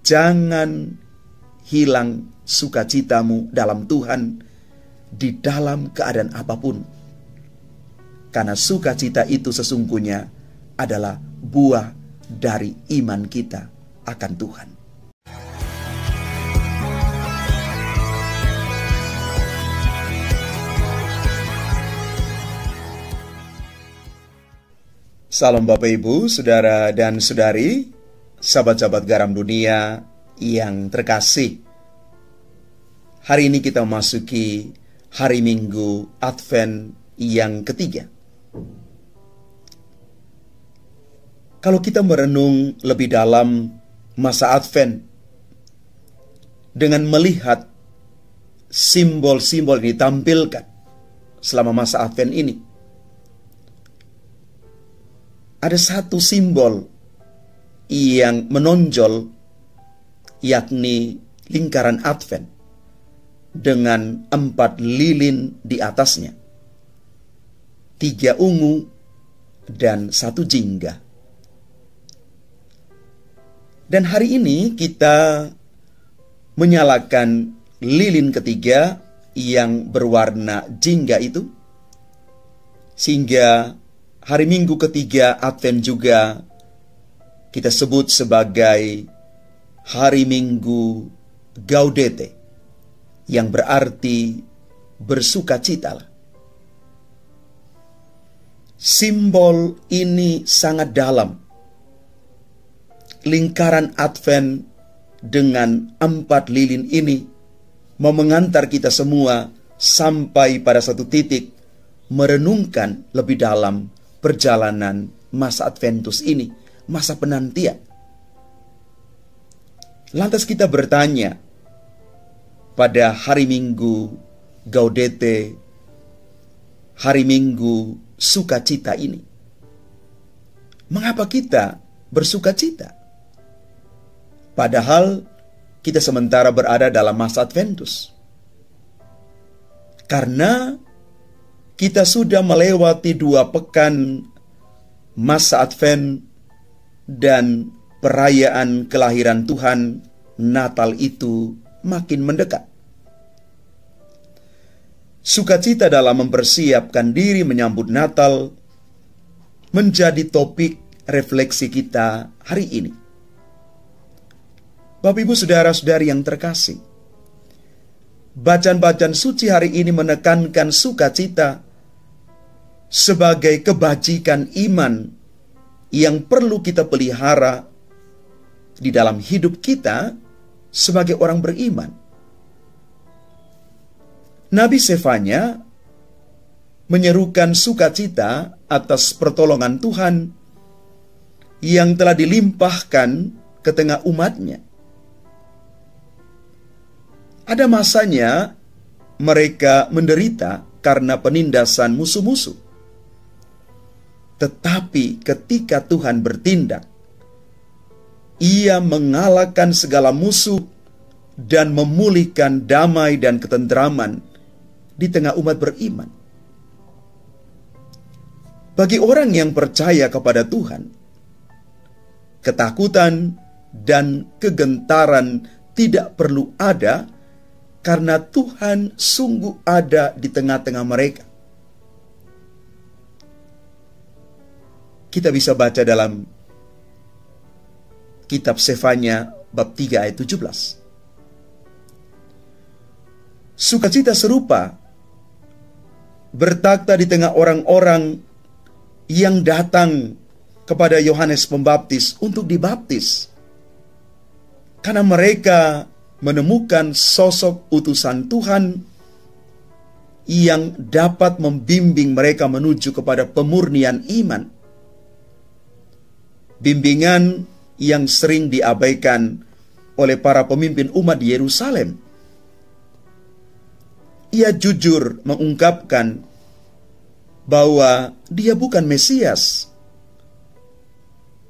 jangan hilang sukacitamu dalam Tuhan di dalam keadaan apapun. Karena sukacita itu sesungguhnya adalah buah dari iman kita akan Tuhan. Salam Bapak Ibu, Saudara dan Saudari, sahabat-sahabat garam dunia yang terkasih. Hari ini kita memasuki hari Minggu Advent yang ketiga. Kalau kita merenung lebih dalam masa Advent, dengan melihat simbol-simbol yang ditampilkan selama masa Advent ini, ada satu simbol yang menonjol, yakni lingkaran Advent dengan 4 lilin di atasnya, 3 ungu dan 1 jingga. Dan hari ini kita menyalakan lilin ketiga yang berwarna jingga itu, sehingga hari Minggu ketiga Advent juga kita sebut sebagai hari Minggu Gaudete, yang berarti bersukacitalah. Simbol ini sangat dalam. Lingkaran Advent dengan 4 lilin ini mau mengantar kita semua sampai pada satu titik merenungkan lebih dalam perjalanan masa Adventus ini, masa penantian. Lantas kita bertanya, pada hari Minggu Gaudete, hari Minggu sukacita ini, mengapa kita bersukacita? Padahal kita sementara berada dalam masa Adventus. Karena kita sudah melewati 2 pekan masa Advent dan perayaan kelahiran Tuhan, Natal itu makin mendekat. Sukacita dalam mempersiapkan diri menyambut Natal menjadi topik refleksi kita hari ini. Bapak Ibu Saudara-saudari yang terkasih, bacaan-bacaan suci hari ini menekankan sukacita sebagai kebajikan iman yang perlu kita pelihara di dalam hidup kita sebagai orang beriman. Nabi Sefanya menyerukan sukacita atas pertolongan Tuhan yang telah dilimpahkan ke tengah umatnya. Ada masanya mereka menderita karena penindasan musuh-musuh. Tetapi ketika Tuhan bertindak, Ia mengalahkan segala musuh dan memulihkan damai dan ketentraman di tengah umat beriman. Bagi orang yang percaya kepada Tuhan, ketakutan dan kegentaran tidak perlu ada, karena Tuhan sungguh ada di tengah-tengah mereka. Kita bisa baca dalam kitab Sefanya bab 3 ayat 17. Sukacita serupa bertakhta di tengah orang-orang yang datang kepada Yohanes Pembaptis untuk dibaptis, karena mereka menemukan sosok utusan Tuhan yang dapat membimbing mereka menuju kepada pemurnian iman. Bimbingan yang sering diabaikan oleh para pemimpin umat di Yerusalem. Ia jujur mengungkapkan bahwa dia bukan Mesias,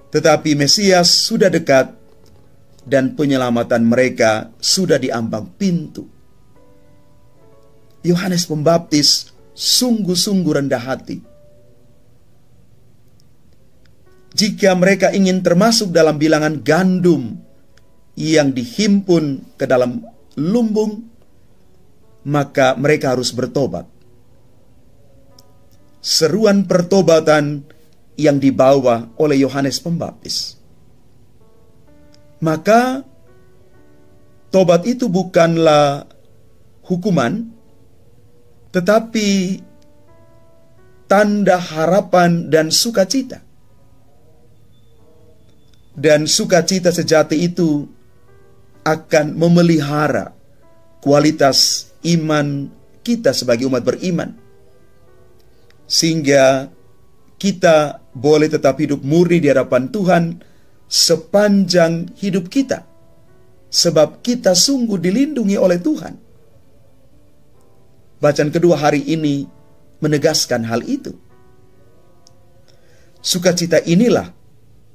tetapi Mesias sudah dekat dan penyelamatan mereka sudah di ambang pintu. Yohanes Pembaptis sungguh-sungguh rendah hati. Jika mereka ingin termasuk dalam bilangan gandum yang dihimpun ke dalam lumbung, maka mereka harus bertobat. Seruan pertobatan yang dibawa oleh Yohanes Pembaptis. Maka tobat itu bukanlah hukuman, tetapi tanda harapan dan sukacita. Dan sukacita sejati itu akan memelihara kualitas iman kita sebagai umat beriman, sehingga kita boleh tetap hidup murni di hadapan Tuhan sepanjang hidup kita, sebab kita sungguh dilindungi oleh Tuhan. Bacaan kedua hari ini menegaskan hal itu. Sukacita inilah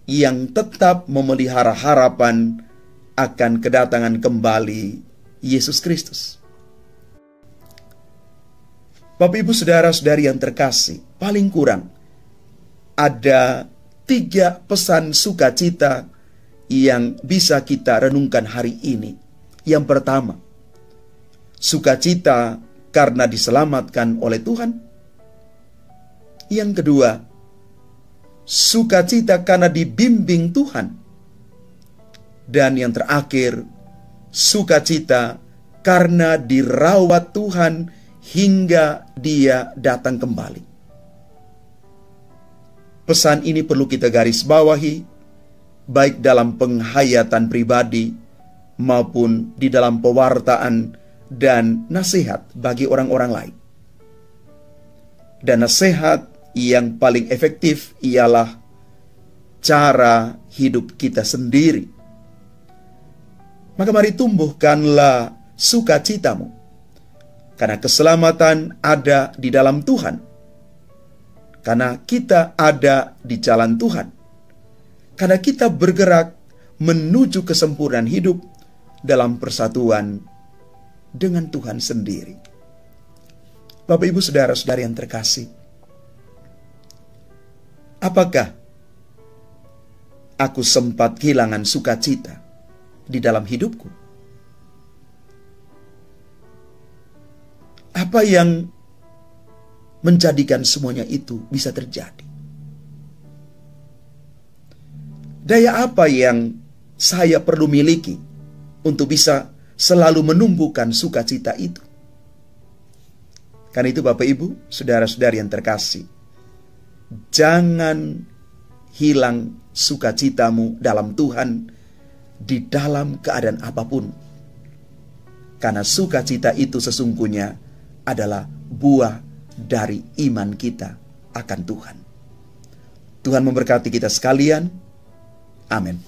yang tetap memelihara harapan akan kedatangan kembali Yesus Kristus. Bapak, Ibu, saudara-saudari yang terkasih, paling kurang ada 3 pesan sukacita yang bisa kita renungkan hari ini. Yang pertama, sukacita karena diselamatkan oleh Tuhan. Yang kedua, sukacita karena dibimbing Tuhan. Dan yang terakhir, sukacita karena dirawat Tuhan hingga Dia datang kembali. Pesan ini perlu kita garis bawahi, baik dalam penghayatan pribadi maupun di dalam pewartaan dan nasihat bagi orang-orang lain. Dan nasihat yang paling efektif ialah cara hidup kita sendiri. Maka mari tumbuhkanlah sukacitamu, karena keselamatan ada di dalam Tuhan, karena kita ada di jalan Tuhan, karena kita bergerak menuju kesempurnaan hidup dalam persatuan dengan Tuhan sendiri. Bapak, Ibu, saudara-saudari yang terkasih, apakah aku sempat kehilangan sukacita di dalam hidupku? Apa yang menjadikan semuanya itu bisa terjadi? Daya apa yang saya perlu miliki untuk bisa selalu menumbuhkan sukacita itu? Karena itu Bapak, Ibu, saudara-saudari yang terkasih, jangan hilang sukacitamu dalam Tuhan di dalam keadaan apapun. Karena sukacita itu sesungguhnya adalah buah dari iman kita akan Tuhan. Tuhan memberkati kita sekalian. Amin.